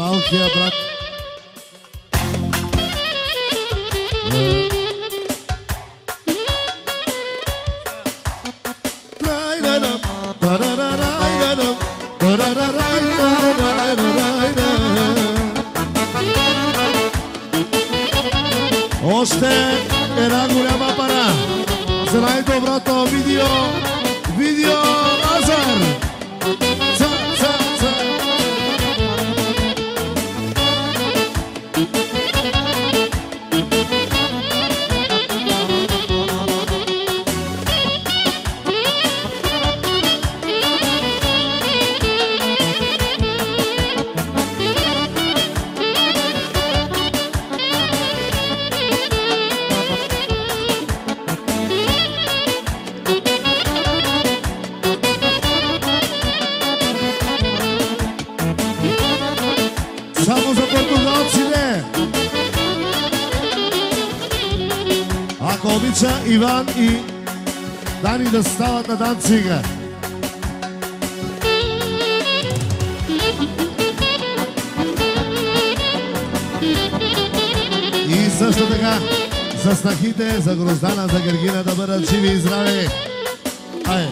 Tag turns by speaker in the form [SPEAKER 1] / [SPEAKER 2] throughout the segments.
[SPEAKER 1] малкия брат. Още една голяма пара за най-доброто видео Лазар. Само за португалците. Ако обича Иван и Дани да стават на Данцига. И също така за снахите, за Гроздана, за Гергина да бъдат живи и здрави. Ай!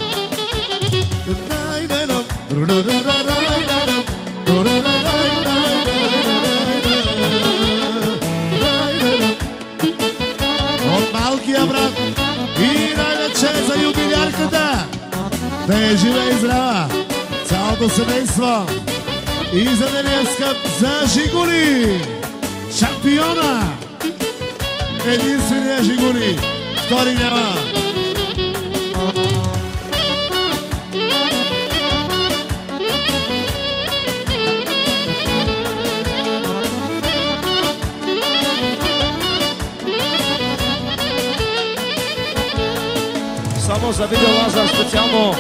[SPEAKER 1] От малкия брат и най-вече за юбилярката да е жива и здрава цялото семейство и за нейния скъп за Жигули шампиона, единствения Жигули, втори няма.
[SPEAKER 2] Само за видео Лазар специално